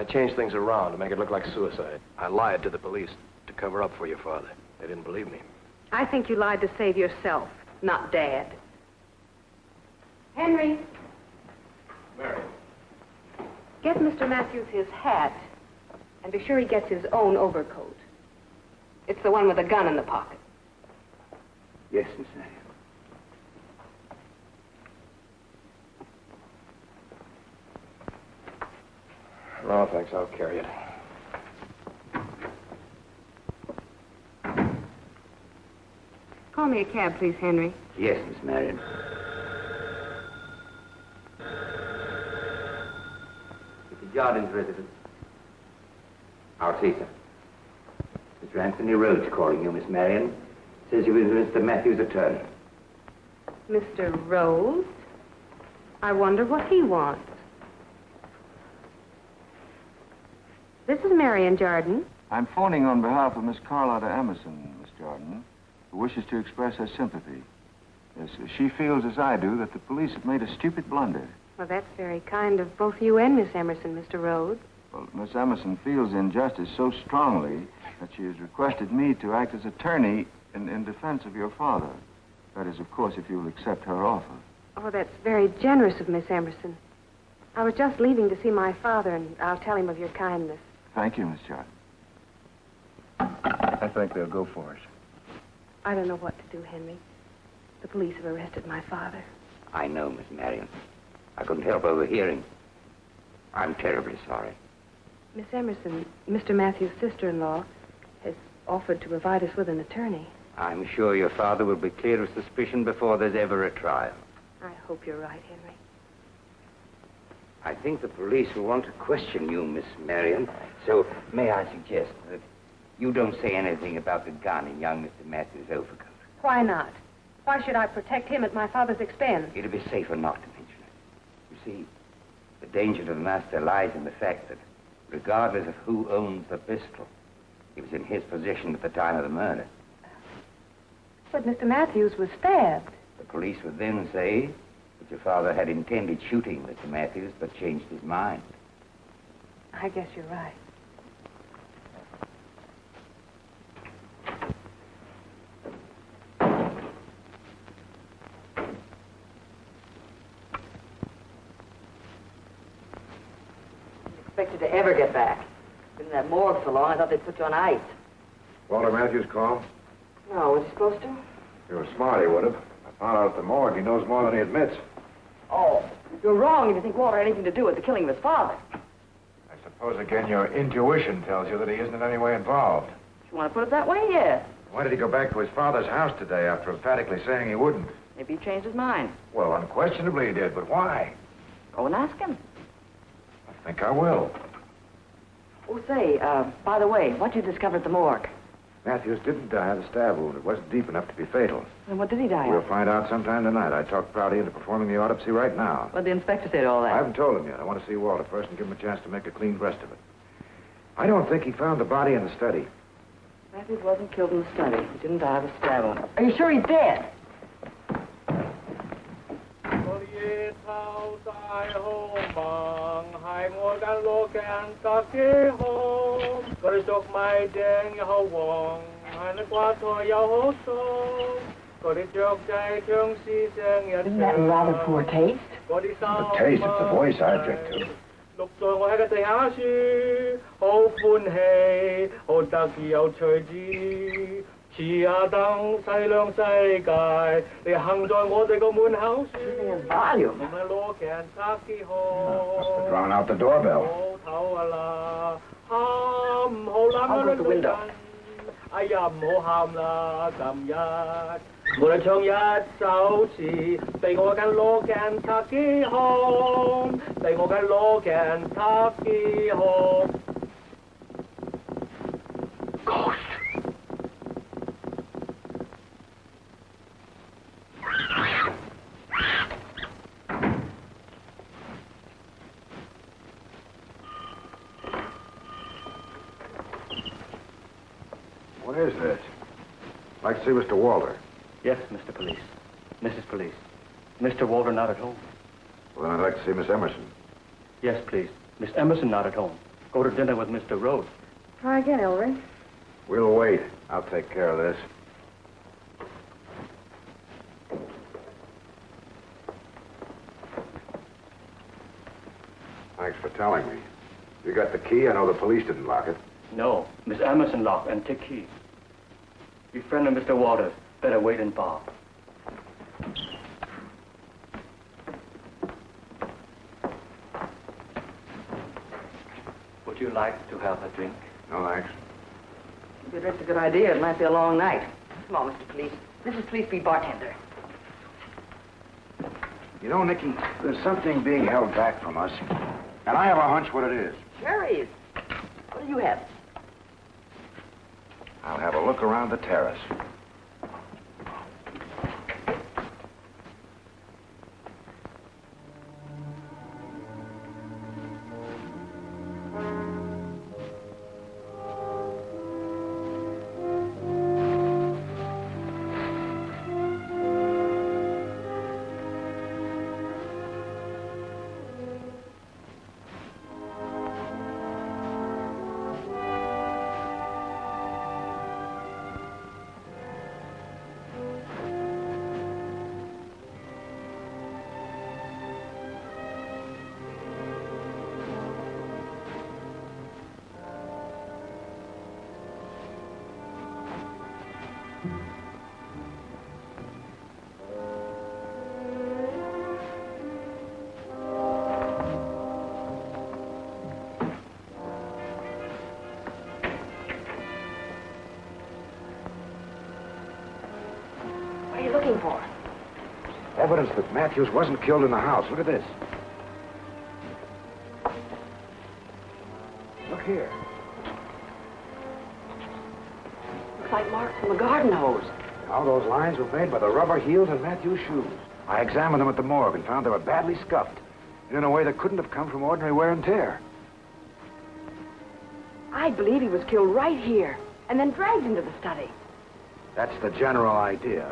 changed things around to make it look like suicide. I lied to the police to cover up for your father. They didn't believe me. I think you lied to save yourself, not Dad. Henry. Mary. Get Mr. Matthews his hat, and be sure he gets his own overcoat. It's the one with the gun in the pocket. Yes, Miss Marion. No, thanks. I'll carry it. Call me a cab, please, Henry. Yes, Miss Marion. Mr. Jordan's residence. I'll see, sir. Mr. Anthony Rhodes calling you, Miss Marion. Says he was Mr. Matthews' attorney. Mr. Rhodes? I wonder what he wants. This is Marion Jordan. I'm phoning on behalf of Miss Carlotta Emerson, Miss Jordan, who wishes to express her sympathy. Yes, she feels, as I do, that the police have made a stupid blunder. Well, that's very kind of both you and Miss Emerson, Mr. Rhodes. Well, Miss Emerson feels injustice so strongly that she has requested me to act as attorney in defense of your father. That is, of course, if you'll accept her offer. Oh, that's very generous of Miss Emerson. I was just leaving to see my father, and I'll tell him of your kindness. Thank you, Miss Jordan. I think they'll go for us. I don't know what to do, Henry. The police have arrested my father. I know, Miss Marion. I couldn't help overhearing. I'm terribly sorry. Miss Emerson, Mr. Matthews' sister-in-law, has offered to provide us with an attorney. I'm sure your father will be cleared of suspicion before there's ever a trial. I hope you're right, Henry. I think the police will want to question you, Miss Marion. So may I suggest that you don't say anything about the gun in young Mr. Matthews' overcoat? Why not? Why should I protect him at my father's expense? It'd be safer not to mention it. You see, the danger to the master lies in the fact that, regardless of who owns the pistol, it was in his possession at the time of the murder. But Mr. Matthews was stabbed. The police would then say that your father had intended shooting Mr. Matthews, but changed his mind. I guess you're right. Expected to ever get back. Been in that morgue so long, I thought they'd put you on ice. Walter Matthews call? No, was he supposed to? If he was smart, he would have. I found out at the morgue he knows more than he admits. Oh, you're wrong if you think Walter had anything to do with the killing of his father. I suppose, again, your intuition tells you that he isn't in any way involved. If you want to put it that way, yes. Why did he go back to his father's house today after emphatically saying he wouldn't? Maybe he changed his mind. Well, unquestionably he did, but why? Go and ask him. I think I will. Oh, say, by the way, what'd you discover at the morgue? Matthews didn't die of a stab wound. It wasn't deep enough to be fatal. Then what did he die We'll of? find out sometime tonight. I talked Prouty into performing the autopsy right now. What'd the inspector say to all that? I haven't told him yet. I want to see Walter first and give him a chance to make a clean breast of it. I don't think he found the body in the study. Matthews wasn't killed in the study. He didn't die of a stab wound. Are you sure he's dead? Isn't that in rather poor taste? The taste, it's the voice I object to. 綠在我喺個地下書，好歡喜，好得意有趣致。似下等細亮世界，你行在我哋個門口書。唔係攞鏡拆機好。Drown out the doorbell. 好唞啊啦，喊唔好攬嗰女人。哎呀，唔好喊啦，今日。我哋唱一首詞，俾我間攞鏡拆機好，俾我間攞鏡拆機好。Ghost. What is this? I'd like to see Mr. Walter. Yes, Mr. Police. Mrs. Police. Mr. Walter not at home. Well, then I'd like to see Miss Emerson. Yes, please. Miss Emerson not at home. Go to dinner with Mr. Rhodes. Try again, Ellery. We'll wait. I'll take care of this. Thanks for telling me. You got the key? I know the police didn't lock it. No, Miss Emerson locked and take key. Your friend and Mr. Walters better wait in bar. Would you like to have a drink? No, thanks. Maybe that's a good idea. It might be a long night. Come on, Mr. Police. Mrs. Police be bartender. You know, Nikki, there's something being held back from us. And I have a hunch what it is. Cherries. What do you have? I'll have a look around the terrace. you looking for? Evidence that Matthews wasn't killed in the house. Look at this. Look here. Looks like marks from a garden hose. Now, those lines were made by the rubber heels in Matthews' shoes. I examined them at the morgue and found they were badly scuffed, and in a way that couldn't have come from ordinary wear and tear. I believe he was killed right here and then dragged into the study. That's the general idea.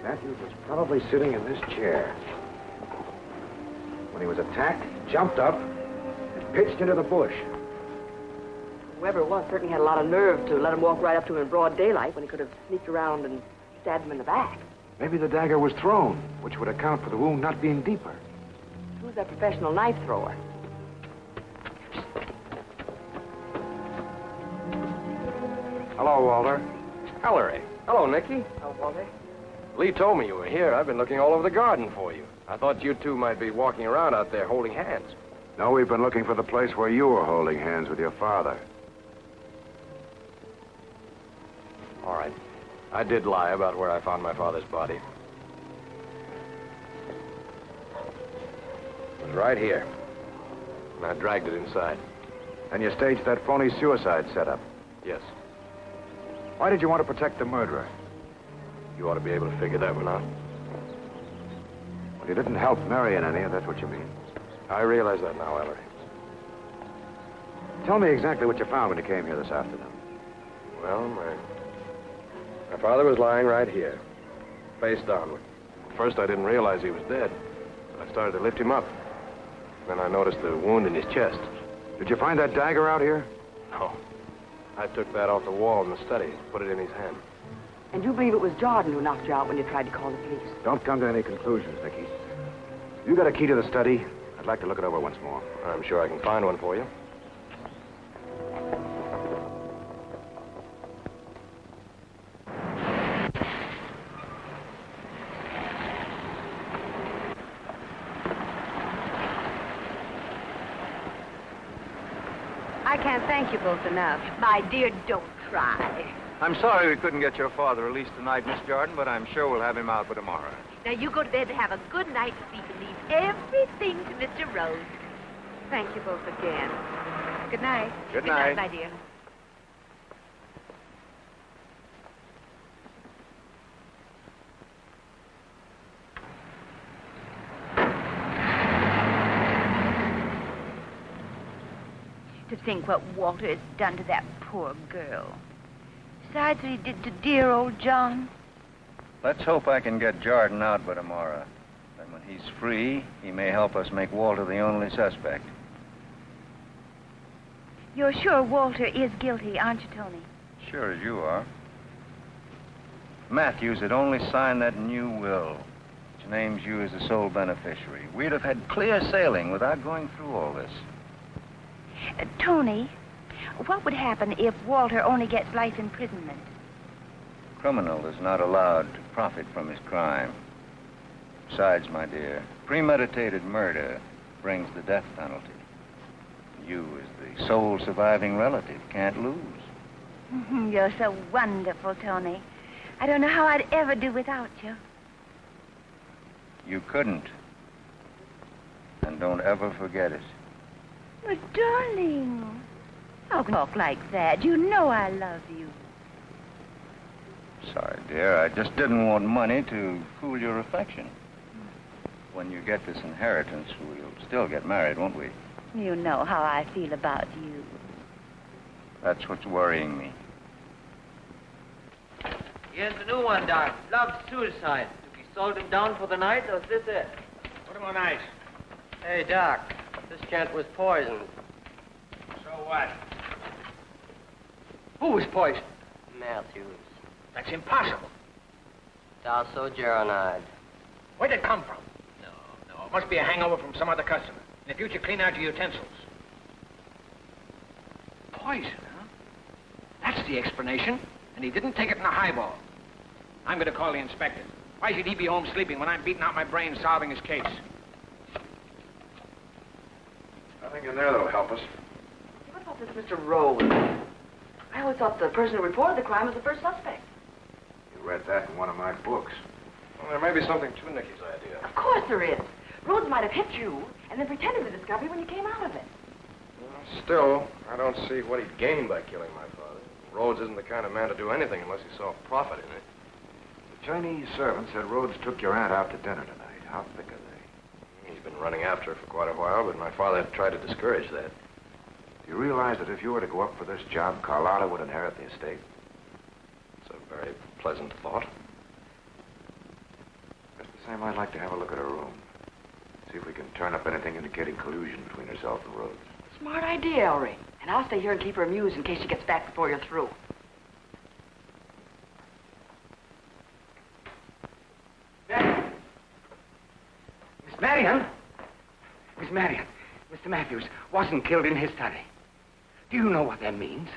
Matthews was probably sitting in this chair. When he was attacked, he jumped up and pitched into the bush. Whoever it was certainly had a lot of nerve to let him walk right up to him in broad daylight when he could have sneaked around and stabbed him in the back. Maybe the dagger was thrown, which would account for the wound not being deeper. Who's that professional knife thrower? Hello, Walter. Ellery. Hello, Nikki. Oh, Walter. Lee told me you were here. I've been looking all over the garden for you. I thought you two might be walking around out there holding hands. No, we've been looking for the place where you were holding hands with your father. All right. I did lie about where I found my father's body. It was right here. And I dragged it inside. And you staged that phony suicide setup. Yes. Why did you want to protect the murderer? You ought to be able to figure that one out. Well, you didn't help Marion any, if that's what you mean. I realize that now, Ellery. Tell me exactly what you found when you came here this afternoon. Well, my father was lying right here, face downward. At first, I didn't realize he was dead. I started to lift him up. Then I noticed the wound in his chest. Did you find that dagger out here? No. I took that off the wall in the study, put it in his hand. And you believe it was Jordan who knocked you out when you tried to call the police? Don't come to any conclusions, Nikki. You got a key to the study. I'd like to look it over once more. I'm sure I can find one for you. I can't thank you both enough. My dear, don't try. I'm sorry we couldn't get your father released tonight, Miss Jordan, but I'm sure we'll have him out by tomorrow. Now, you go to bed and have a good night's sleep and leave everything to Mr. Rose. Thank you both again. Good night. Good night, night. my dear. To think what Walter has done to that poor girl. Besides what he did to dear old John. Let's hope I can get Jordan out by tomorrow. Then when he's free, he may help us make Walter the only suspect. You're sure Walter is guilty, aren't you, Tony? Sure as you are. Matthews had only signed that new will, which names you as the sole beneficiary. We'd have had clear sailing without going through all this. Tony, what would happen if Walter only gets life imprisonment? Criminal is not allowed to profit from his crime. Besides, my dear, premeditated murder brings the death penalty. You, as the sole surviving relative, can't lose. You're so wonderful, Tony. I don't know how I'd ever do without you. You couldn't. And don't ever forget it. But, darling, how can you talk like that? You know I love you. Sorry, dear. I just didn't want money to cool your affection. When you get this inheritance, we'll still get married, won't we? You know how I feel about you. That's what's worrying me. Here's the new one, Doc. Love suicide. If we sold him down for the night, or is this it? Put him on ice. Hey, Doc. This gent was poisoned. So what? Who was poisoned? Matthews. That's impossible. Also Geronide. Where'd it come from? No. It must be a hangover from some other customer. In the future, clean out your utensils. Poison, huh? That's the explanation. And he didn't take it in a highball. I'm going to call the inspector. Why should he be home sleeping when I'm beating out my brains solving his case? Nothing in there that'll help us. What about this Mr. Rose? I always thought the person who reported the crime was the first suspect. You read that in one of my books. Well, there may be something to Nikki's idea. Of course there is. Rhodes might have hit you and then pretended to discover you when you came out of it. Well, still, I don't see what he'd gain by killing my father. Rhodes isn't the kind of man to do anything unless he saw profit in it. The Chinese servant said Rhodes took your aunt out to dinner tonight. How thick are they? He's been running after her for quite a while, but my father had tried to discourage that. Do you realize that if you were to go up for this job, Carlotta would inherit the estate? It's a very pleasant thought. Just the same, I'd like to have a look at her room. See if we can turn up anything indicating collusion between herself and Rhodes. Smart idea, Ellery. And I'll stay here and keep her amused in case she gets back before you're through. Miss Marion! Miss Marion, Mr. Matthews wasn't killed in his study. Do you know what that means?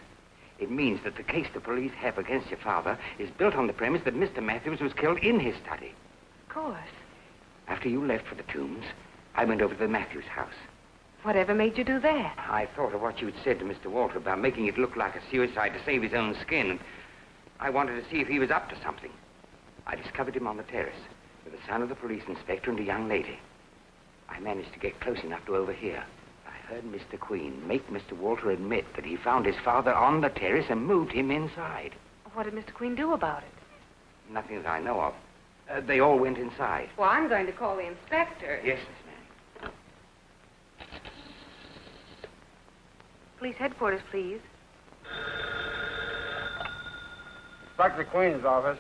It means that the case the police have against your father is built on the premise that Mr. Matthews was killed in his study. Of course. After you left for the Tombs, I went over to the Matthews house. Whatever made you do that? I thought of what you'd said to Mr. Walter about making it look like a suicide to save his own skin. And I wanted to see if he was up to something. I discovered him on the terrace with the son of the police inspector and a young lady. I managed to get close enough to overhear. I heard Mr. Queen make Mr. Walter admit that he found his father on the terrace and moved him inside. What did Mr. Queen do about it? Nothing that I know of. They all went inside. Well, I'm going to call the inspector. Yes, Miss Marion. Police headquarters, please. Inspector Queen's office.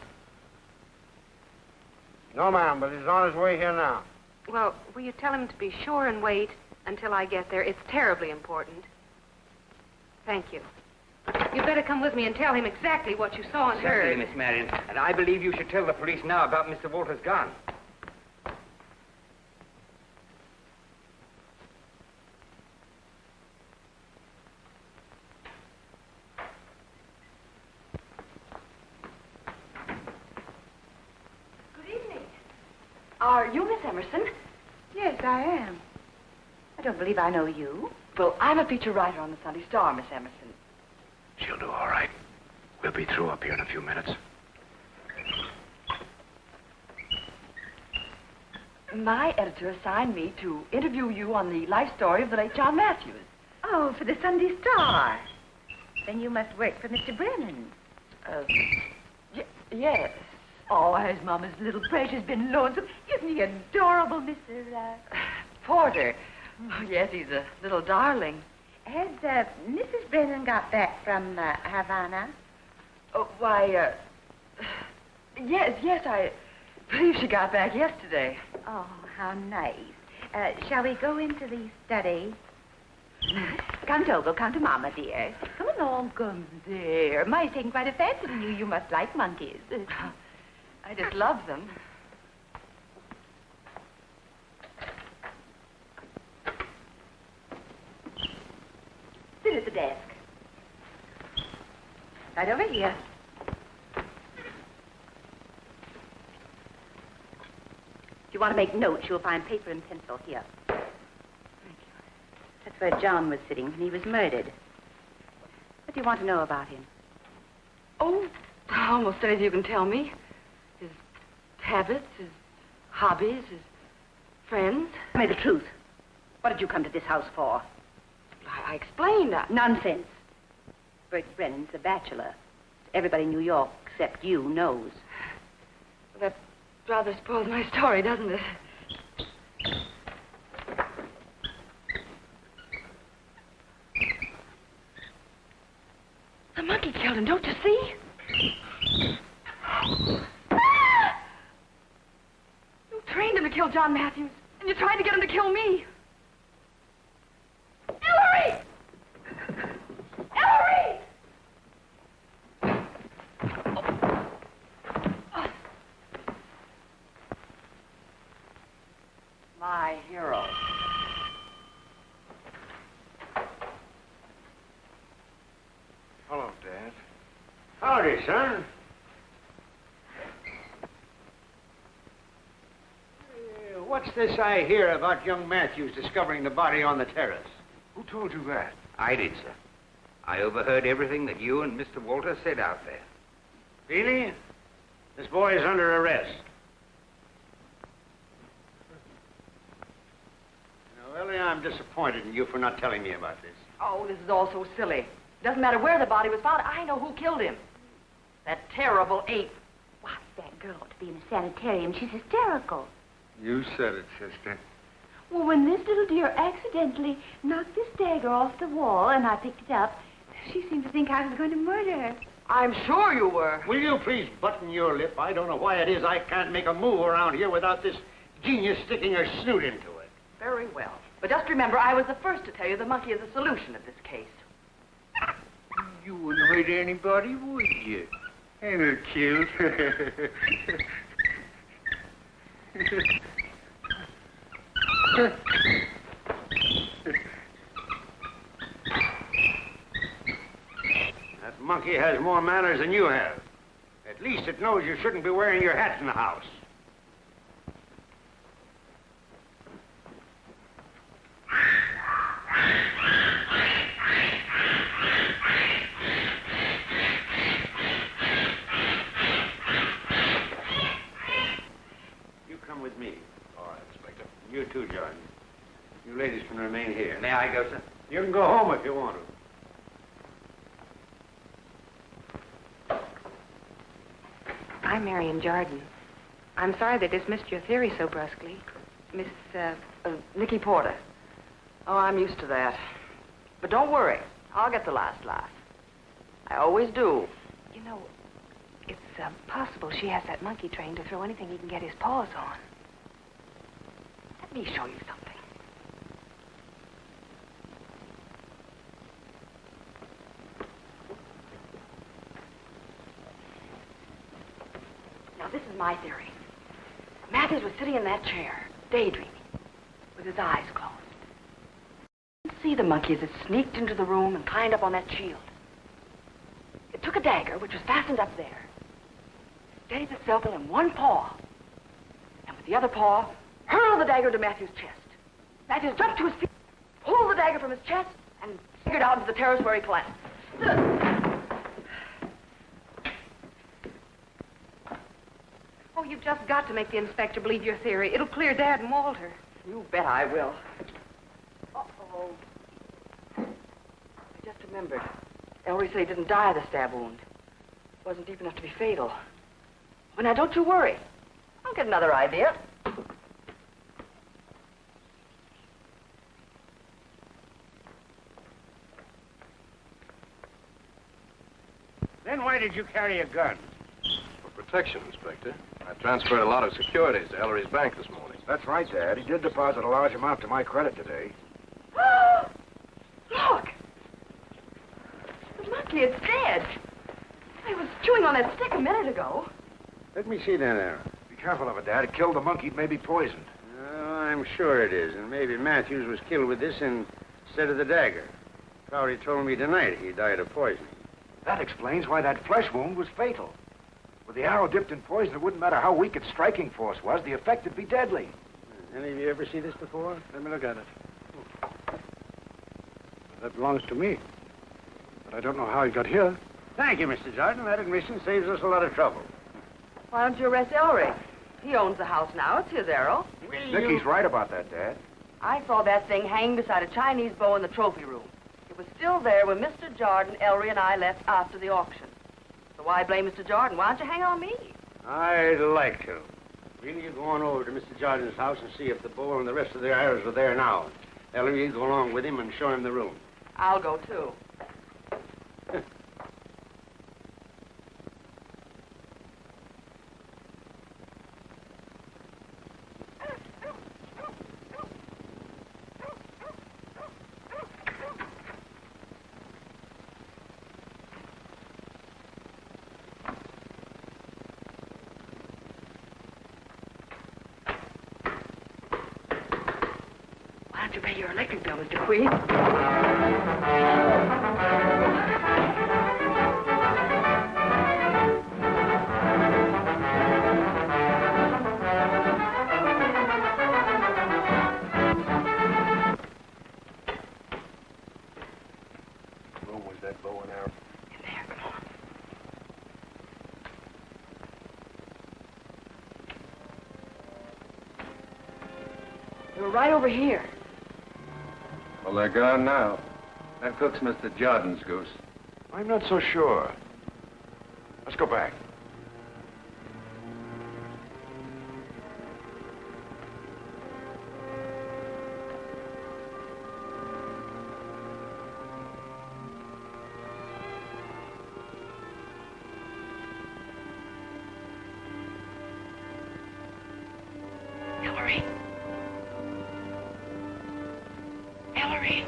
No, ma'am, but he's on his way here now. Well, will you tell him to be sure and wait until I get there? It's terribly important. Thank you. You'd better come with me and tell him exactly what you saw and heard. Certainly, Miss Marion. And I believe you should tell the police now about Mr. Walter's gun. Good evening. Are you Miss Emerson? Yes, I am. I don't believe I know you. Well, I'm a feature writer on the Sunday Star, Miss Emerson. She'll do all right. We'll be through up here in a few minutes. My editor assigned me to interview you on the life story of the late John Matthews. Oh, for the Sunday Star. Then you must work for Mr. Brennan. Yes. Oh, has Mama's little precious been lonesome? Isn't he adorable, Mr. Porter. Oh, yes, he's a little darling. Has Mrs. Brennan got back from Havana? Oh, why, yes, I believe she got back yesterday. Oh, how nice. Shall we go into the study? Come, Togo, come to Mama, dear. Come along, come there. Ma's taking quite a fancy to you. You must like monkeys. I just love them. Sit at the desk. Right over here. If you want to make notes, you'll find paper and pencil here. Thank you. That's where John was sitting when he was murdered. What do you want to know about him? Oh, almost anything you can tell me. His habits, his hobbies, his friends. Tell me the truth. What did you come to this house for? I explained. Nonsense. Burke Brennan's a bachelor. Everybody in New York except you knows. That rather spoils my story, doesn't it? The monkey killed him, don't you see? You trained him to kill John Matthews, and you're trying to get him to kill me. Ellery! Ellery! My hero. Hello, Dad. Howdy, son. What's this I hear about young Matthews discovering the body on the terrace? Who told you that? I did, sir. I overheard everything that you and Mr. Walter said out there. Feely, this boy is under arrest. Now, Ellie, I'm disappointed in you for not telling me about this. Oh, this is all so silly. It doesn't matter where the body was found. I know who killed him. That terrible ape. Why, that girl ought to be in a sanitarium. She's hysterical. You said it, sister. Well, when this little dear accidentally knocked this dagger off the wall and I picked it up, she seemed to think I was going to murder her. I'm sure you were. Will you please button your lip? I don't know why it is I can't make a move around here without this genius sticking her snoot into it. Very well. But just remember, I was the first to tell you the monkey is the solution of this case. You wouldn't hurt anybody, would you? Ain't it cute? That monkey has more manners than you have. At least it knows you shouldn't be wearing your hat in the house. You come with me. All right, Inspector. You too, Jordan. You ladies can remain here. May I go, sir? You can go home if you want to. I'm Marion Jordan. I'm sorry they dismissed your theory so brusquely. Miss, Nikki Porter. Oh, I'm used to that. But don't worry. I'll get the last laugh. I always do. you know, it's possible she has that monkey trained to throw anything he can get his paws on. Let me show you something. Now, this is my theory. Matthews was sitting in that chair, daydreaming, with his eyes closed. You see the monkey as it sneaked into the room and climbed up on that shield. It took a dagger, which was fastened up there, steadied itself in one paw, and with the other paw, hurled the dagger to Matthew's chest. Matthews jumped to his feet, pulled the dagger from his chest, and staggered out into the terrace where he collapsed. Oh, you've just got to make the inspector believe your theory. It'll clear Dad and Walter. You bet I will. Uh-oh. I just remembered. Ellery said he didn't die of the stab wound. It wasn't deep enough to be fatal. Well, now, don't you worry. I'll get another idea. Then why did you carry a gun? For protection, Inspector. I transferred a lot of securities to Ellery's bank this morning. That's right, Dad. He did deposit a large amount to my credit today. Look! The monkey is dead. I was chewing on that stick a minute ago. Let me see that arrow. Be careful of it, Dad. It killed the monkey. It may be poisoned. Oh, I'm sure it is. And maybe Matthews was killed with this instead of the dagger. Crowley told me tonight he died of poisoning. That explains why that flesh wound was fatal. With the arrow dipped in poison, it wouldn't matter how weak its striking force was. The effect would be deadly. Any of you ever see this before? Let me look at it. That belongs to me. But I don't know how it got here. Thank you, Mr. Jordan. That admission saves us a lot of trouble. Why don't you arrest Ellery? He owns the house now. It's his arrow. Nikki's right about that, Dad. I saw that thing hanging beside a Chinese bow in the trophy room. It was still there when Mr. Jordan, Ellery, and I left after the auction. So why blame Mr. Jordan? Why don't you hang on me? I'd like to. Really, you go on over to Mr. Jordan's house and see if the bow and the rest of the arrows are there now. Ellery, you go along with him and show him the room. I'll go, too. Why don't you pay your electric bill, Mr. Queen? What room was that bow They were right over here. Well, they're gone now. That cook's Mr. Jordan's goose. I'm not so sure. Let's go back. Ellery. Ellery.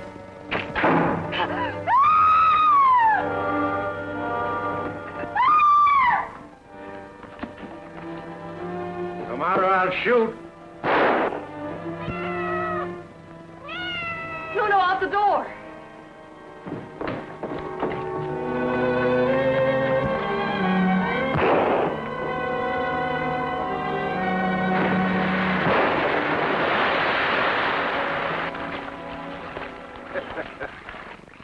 Come out or I'll shoot. No, out the door.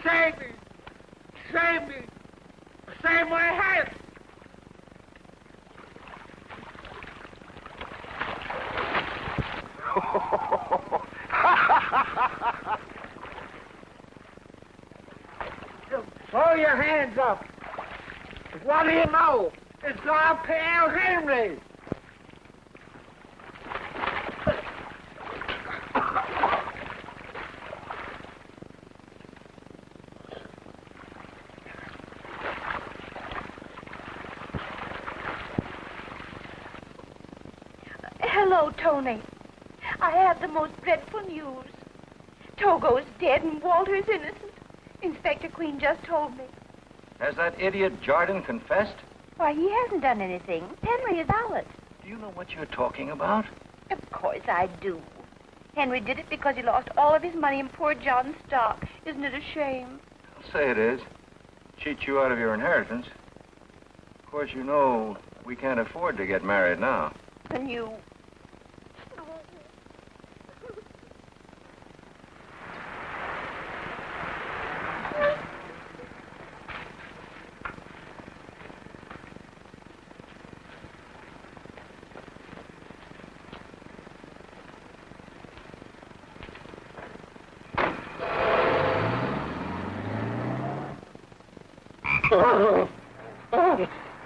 Save me! Save me! Save my hat! Throw your hands up! What do you know? It's our pal Henry! Hello, Tony. I have the most dreadful news. Togo's dead and Walter's innocent. Inspector Queen just told me. Has that idiot Jordan confessed? Why, he hasn't done anything. Henry is ours. Do you know what you're talking about? Of course I do. Henry did it because he lost all of his money in poor John's stock. Isn't it a shame? I'll say it is. Cheat you out of your inheritance. Of course, you know we can't afford to get married now. And you...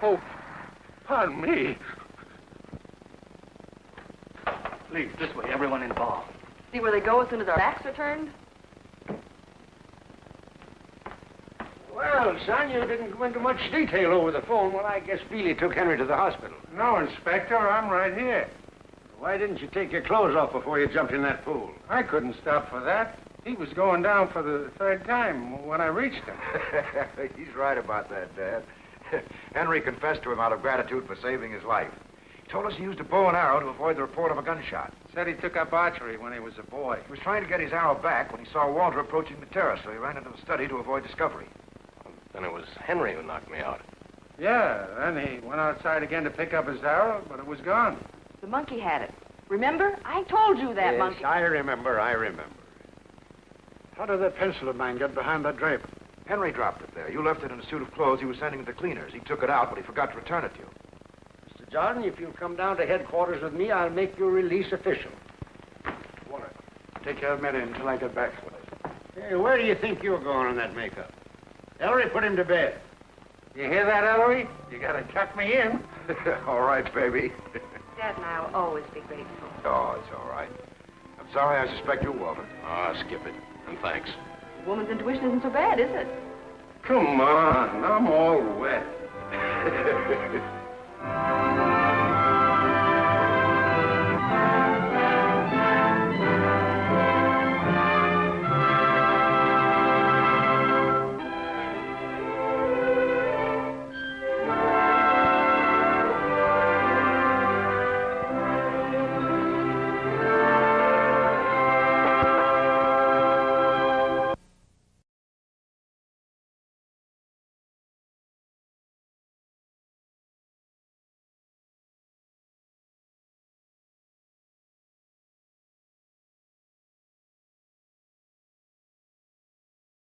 Oh, pardon me. Please, this way, everyone involved. See where they go as soon as our backs are turned? Well, son, you didn't go into much detail over the phone. Well, I guess Bealey took Henry to the hospital. No, Inspector, I'm right here. Why didn't you take your clothes off before you jumped in that pool? I couldn't stop for that. He was going down for the third time when I reached him. He's right about that, Dad. Henry confessed to him out of gratitude for saving his life. He told us he used a bow and arrow to avoid the report of a gunshot. Said he took up archery when he was a boy. He was trying to get his arrow back when he saw Walter approaching the terrace, so he ran into the study to avoid discovery. Then it was Henry who knocked me out. Yeah, then he went outside again to pick up his arrow, but it was gone. The monkey had it. Remember? I told you that Yes, monkey. I remember. How did that pencil of mine get behind that drape? Henry dropped it there. You left it in a suit of clothes he was sending to the cleaners. He took it out, but he forgot to return it to you. Mr. Jordan, if you'll come down to headquarters with me, I'll make your release official. Walter, take care of Mary until I get back. Hey, where do you think you're going on that makeup? Ellery, put him to bed. You hear that, Ellery? You gotta tuck me in. All right, baby. Dad and I will always be grateful. Oh, it's all right. I'm sorry I suspect you, Walter. Ah, skip it. And thanks. A woman's intuition isn't so bad, is it? Come on, I'm all wet.